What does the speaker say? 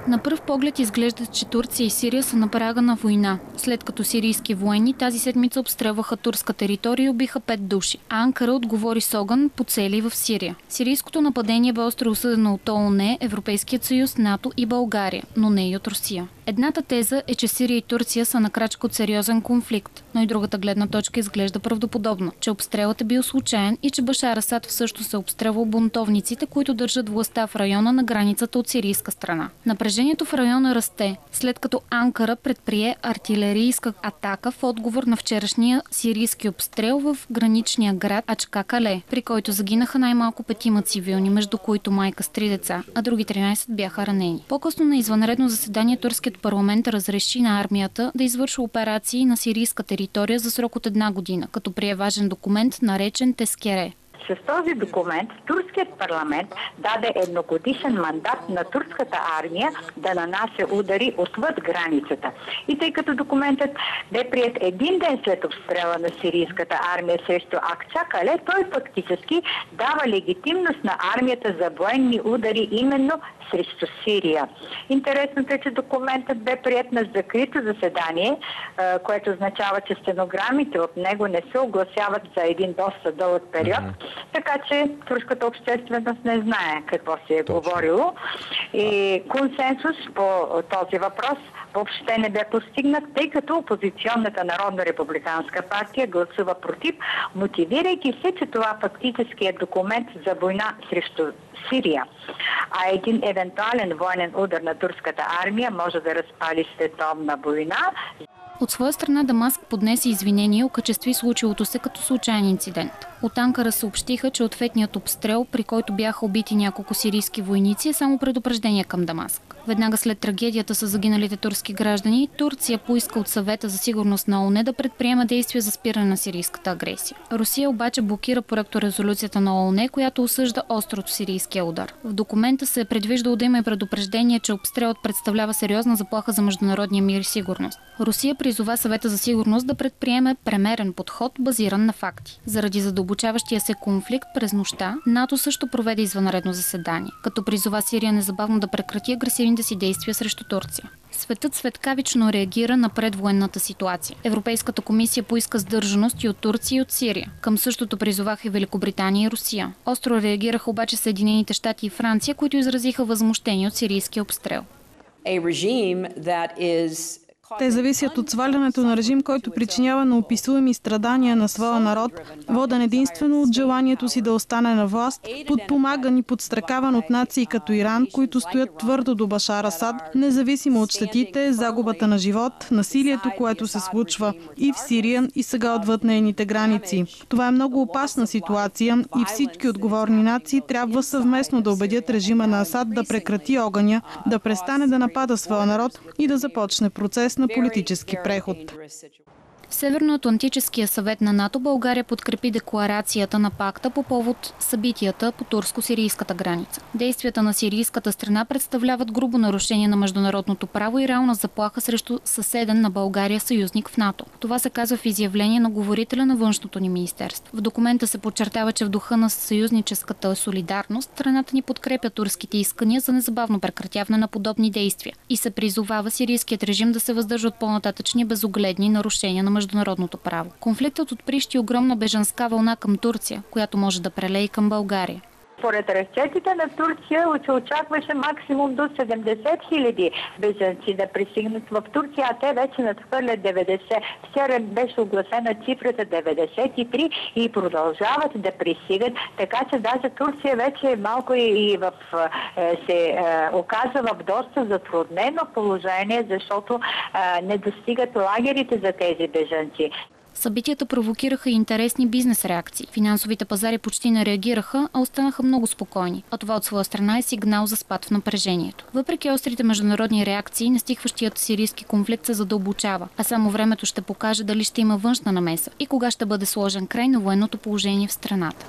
На пръв поглед изглежда, че Турция и Сирия са на прага на война, след като сирийски военни тази седмица обстрелваха турска територия и убиха 5 души. А Анкара отговори с огън по цели в Сирия. Сирийското нападение бе остро осъдено от ООН, Европейският съюз, НАТО и България, но не и от Русия. Едната теза е, че Сирия и Турция са на крачка от сериозен конфликт, но и другата гледна точка изглежда правдоподобна, че обстрелът е бил случайен и че Башар Асад всъщност е обстрелвал бунтовниците, които държат властта в района на границата от сирийска страна. Напрежението в района расте, след като Анкара предприе артилерийска атака в отговор на вчерашния сирийски обстрел в граничния град Ачка-Кале, при който загинаха най-малко 5 цивилни, между които майка с 3 деца, а други 13 бяха ранени. По-късно на извънредно заседание турският парламент разреши на армията да извършва операции на сирийска територия за срок от 1 година, като прие важен документ, наречен Тескере. С този документ турският парламент даде едногодишен мандат на турската армия да нанася удари отвъд границата. И тъй като документът бе прият един ден след обстрела на сирийската армия срещу Акча-Кале, той фактически дава легитимност на армията за военни удари именно срещу Сирия. Интересното е, че документът бе прият на закрито заседание, което означава, че стенограмите от него не се огласяват за един доста дълъг период, така че турската общественост не знае какво се е говорило. И консенсус по този въпрос въобще не бе постигнат, тъй като опозиционната Народна републиканска партия гласува против, мотивирайки се, че това фактически е документ за война срещу Сирия. А един евентуален военен удар на турската армия може да разпали световна война. От своя страна Дамаск поднесе извинения и окачестви случилото се като случайен инцидент. От Анкара съобщиха, че ответният обстрел, при който бяха убити няколко сирийски войници, е само предупреждение към Дамаск. Веднага след трагедията с загиналите турски граждани, Турция поиска от Съвета за сигурност на ООН да предприема действия за спиране на сирийската агресия. Русия обаче блокира проекторезолюцията на ООН, която осъжда острото сирийския удар. В документа се е предвиждало да има и предупреждение, че обстрелът представлява сериозна заплаха за международния мир и сигурност. Русия призова Съвета за сигурност да предприеме премерен подход, базиран на факти. Заради задълбочаващия се конфликт през нощта, НАТО също проведе извънредно заседание, като призова Сирия незабавно да прекрати агресивните си действия срещу Турция. Светът светкавично реагира на предвоенната ситуация. Европейската комисия поиска сдържаност и от Турция и от Сирия. Към същото призоваха и Великобритания и Русия. Остро реагираха обаче Съединените щати и Франция, които изразиха възмущение от сирийския обстрел. Те зависят от свалянето на режим, който причинява неописуеми страдания на своя народ, воден единствено от желанието си да остане на власт, подпомаган и подстрекаван от нации като Иран, които стоят твърдо до Башар Асад, независимо от щетите, загубата на живот, насилието, което се случва и в Сирия, и сега отвъд нейните граници. Това е много опасна ситуация и всички отговорни нации трябва съвместно да убедят режима на Асад да прекрати огъня, да престане да напада своя народ и да започне процес на политически преход. В Северноатлантическия съвет на НАТО България подкрепи декларацията на пакта по повод събитията по турско-сирийската граница. Действията на сирийската страна представляват грубо нарушение на международното право и реална заплаха срещу съседен на България съюзник в НАТО. Това се казва в изявление на говорителя на външното ни министерство. В документа се подчертава, че в духа на съюзническата солидарност страната ни подкрепя турските искания за незабавно прекратяване на подобни действия и се призовава сирийският режим да се въздържа от по-нататъчни безогледни нарушения на международното право. Конфликтът отприщи огромна бежанска вълна към Турция, която може да прелее към България. Според разчетите на Турция се очакваше максимум до 70 хиляди бежанци да пристигнат в Турция, а те вече надхвърлят 90. Вчера беше огласена цифрата 93 и продължават да пристигат, така че даже Турция вече малко се оказа в доста затруднено положение, защото не достигат лагерите за тези бежанци. Събитията провокираха и интересни бизнес реакции. Финансовите пазари почти не реагираха, а останаха много спокойни. А това от своя страна е сигнал за спад в напрежението. Въпреки острите международни реакции, нестихващият сирийски конфликт се задълбочава, а само времето ще покаже дали ще има външна намеса и кога ще бъде сложен край на военното положение в страната.